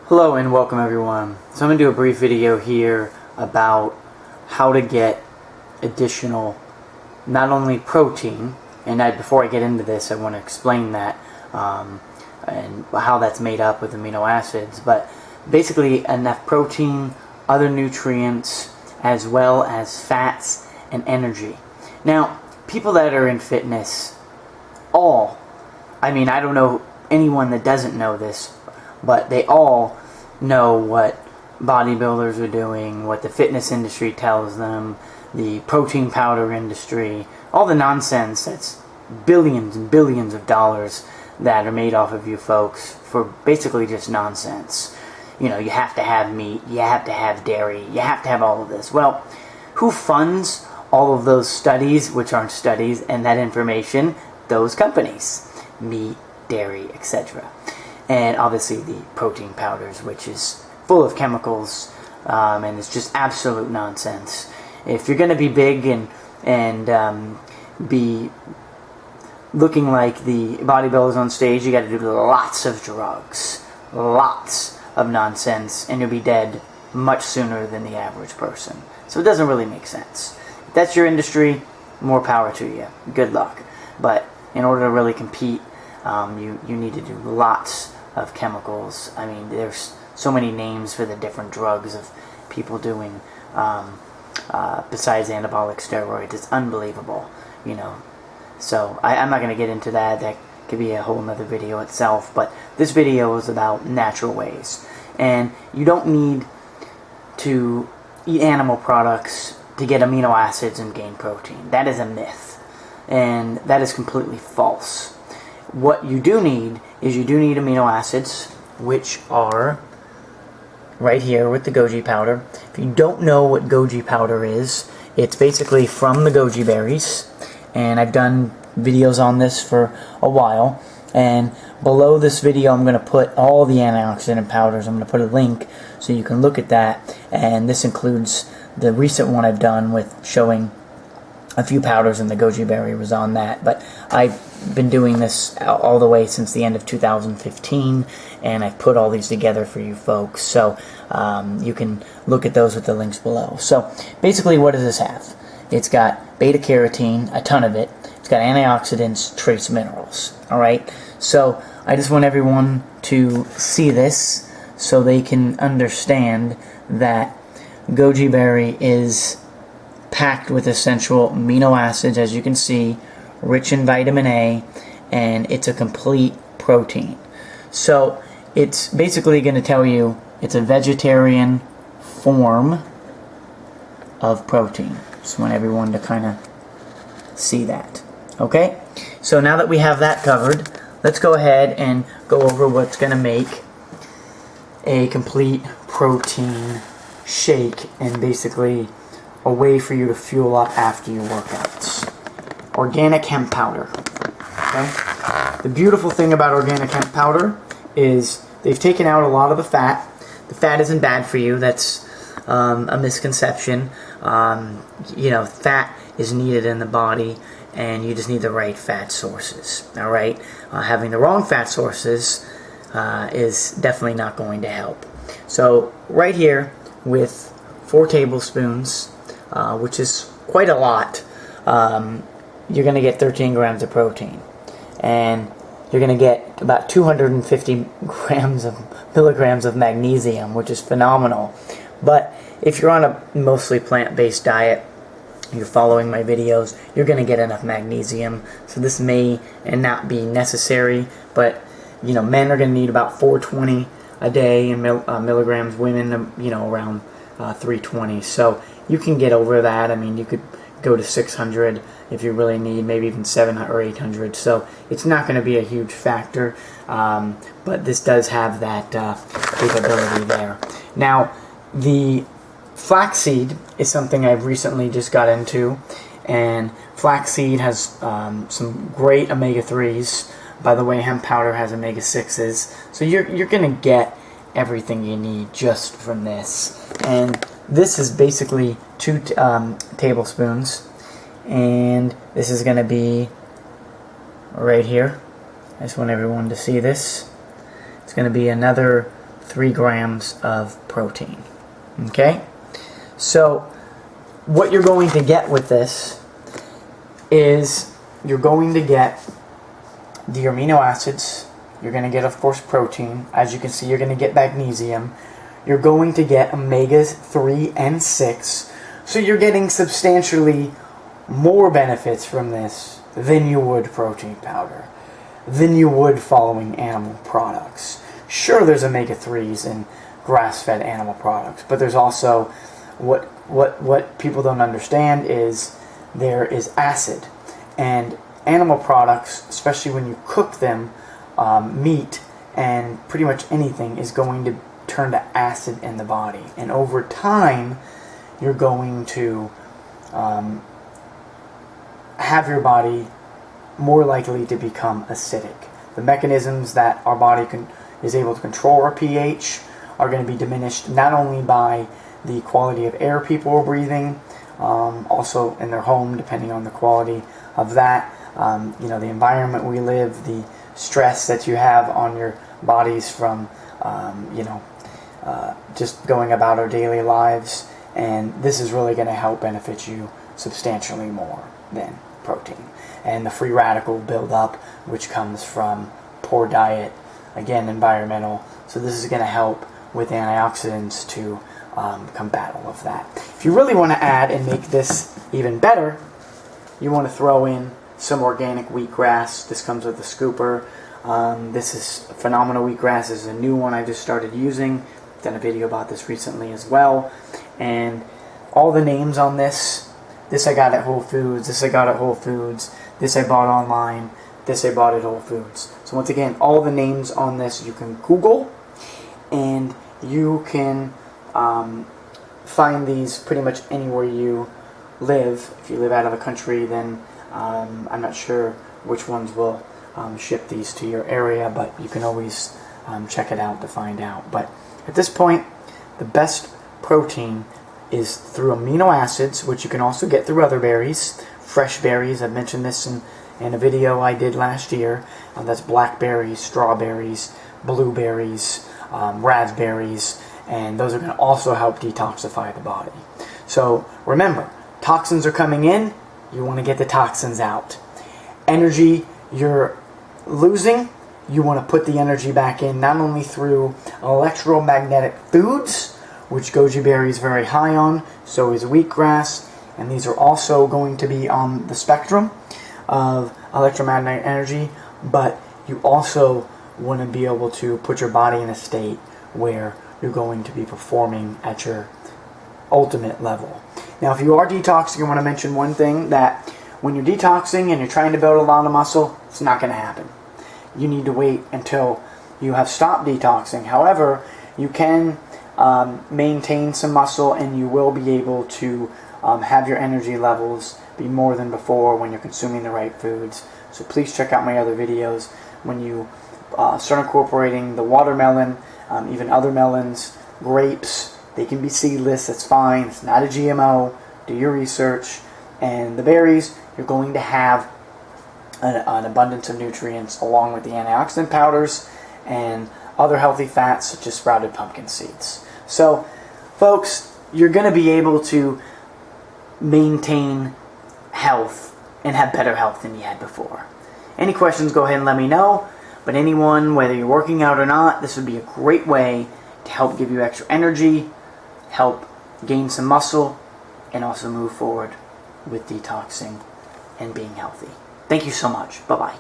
Hello and welcome everyone. So I'm going to do a brief video here about how to get additional, not only protein, and before I get into this I want to explain that and how that's made up with amino acids, but basically enough protein, other nutrients, as well as fats and energy. Now, people that are in fitness, I don't know anyone that doesn't know this, but they all know what bodybuilders are doing, what the fitness industry tells them, the protein powder industry, all the nonsense that's billions and billions of dollars that are made off of you folks for basically just nonsense. You know, you have to have meat, you have to have dairy, you have to have all of this. Well, who funds all of those studies, which aren't studies, and that information? Those companies. Meat, dairy, etc. And obviously the protein powders, which is full of chemicals, and it's just absolute nonsense. If you're going to be big and be looking like the bodybuilders on stage, you got to do lots of drugs, lots of nonsense, and you'll be dead much sooner than the average person. So it doesn't really make sense. If that's your industry, more power to you. Good luck. But in order to really compete, you need to do lots of chemicals. I mean, there's so many names for the different drugs of people doing besides anabolic steroids. It's unbelievable, you know. So I'm not going to get into that. That could be a whole nother video itself. But this video is about natural ways. And you don't need to eat animal products to get amino acids and gain protein. That is a myth. And that is completely false. What you do need is you do need amino acids, which are right here with the goji powder. If you don't know what goji powder is, it's basically from the goji berries, and I've done videos on this for a while, and below this video I'm going to put all the antioxidant powders. I'm going to put a link so you can look at that, and this includes the recent one I've done with showing a few powders, and the goji berry was on that. But I've been doing this all the way since the end of 2015, and I've put all these together for you folks. So you can look at those with the links below. So basically, what does this have? It's got beta carotene, a ton of it. It's got antioxidants, trace minerals. All right. So I just want everyone to see this so they can understand that goji berry is packed with essential amino acids, as you can see, rich in vitamin A, and it's a complete protein. So it's basically going to tell you it's a vegetarian form of protein. Just want everyone to kind of see that. Okay? So now that we have that covered, let's go ahead and go over what's going to make a complete protein shake, and basically a way for you to fuel up after your workouts. Organic hemp powder. Okay? The beautiful thing about organic hemp powder is they've taken out a lot of the fat. The fat isn't bad for you. That's a misconception. You know, fat is needed in the body, and you just need the right fat sources. All right? Having the wrong fat sources is definitely not going to help. So right here with 4 tablespoons, which is quite a lot, you're going to get 13 grams of protein, and you're going to get about 250 milligrams of magnesium, which is phenomenal. But if you're on a mostly plant-based diet, you're following my videos, you're going to get enough magnesium. So this may not be necessary, but you know, men are going to need about 420 a day in milligrams. Women, you know, around 320. So you can get over that. I mean, you could go to 600 if you really need, maybe even 700 or 800. So it's not going to be a huge factor, but this does have that capability there. Now, the flaxseed is something I've recently just got into, and flaxseed has some great omega-3s. By the way, hemp powder has omega-6s, so you're going to get everything you need just from this. And this is basically 2 tablespoons, and this is going to be right here. I just want everyone to see this. It's going to be another 3 grams of protein. Okay? So what you're going to get with this is you're going to get the amino acids. You're going to get, of course, protein. As you can see, you're going to get magnesium. You're going to get omegas 3 and 6. So you're getting substantially more benefits from this than you would protein powder, than you would following animal products. Sure, there's omega-3s in grass-fed animal products, but there's also what people don't understand is there is acid. And animal products, especially when you cook them, meat and pretty much anything is going to turn to acid in the body. And over time, you're going to have your body more likely to become acidic. The mechanisms that our body is able to control our pH are going to be diminished not only by the quality of air people are breathing, also in their home, depending on the quality of that, the environment we live, the stress that you have on your bodies from, just going about our daily lives. And this is really going to help benefit you substantially more than protein. And the free radical buildup, which comes from poor diet, again, environmental. So this is going to help with antioxidants to combat all of that. If you really want to add and make this even better, you want to throw in some organic wheatgrass. This comes with a scooper. This is phenomenal wheatgrass. This is a new one I just started using. I've done a video about this recently as well. And all the names on this I got at Whole Foods, this I got at Whole Foods, this I bought online, this I bought at Whole Foods. So once again, all the names on this you can Google, and you can find these pretty much anywhere you live. If you live out of the country, then I'm not sure which ones will ship these to your area, but you can always check it out to find out. But at this point, the best protein is through amino acids, which you can also get through other berries. Fresh berries, I mentioned this in a video I did last year. That's blackberries, strawberries, blueberries, raspberries, and those are going to also help detoxify the body. So remember, toxins are coming in, you want to get the toxins out. Energy you're losing, you want to put the energy back in, not only through electromagnetic foods, which goji berry is very high on, so is wheatgrass, and these are also going to be on the spectrum of electromagnetic energy, but you also want to be able to put your body in a state where you're going to be performing at your ultimate level. Now, if you are detoxing, I want to mention one thing, that when you're detoxing and you're trying to build a lot of muscle, it's not going to happen. You need to wait until you have stopped detoxing. However, you can maintain some muscle, and you will be able to have your energy levels be more than before when you're consuming the right foods. So please check out my other videos. When you start incorporating the watermelon, even other melons, grapes, they can be seedless, that's fine, it's not a GMO, do your research. And the berries, you're going to have an abundance of nutrients along with the antioxidant powders and other healthy fats such as sprouted pumpkin seeds. So, folks, you're going to be able to maintain health and have better health than you had before. Any questions, go ahead and let me know. But anyone, whether you're working out or not, this would be a great way to help give you extra energy, help gain some muscle, and also move forward with detoxing and being healthy. Thank you so much. Bye-bye.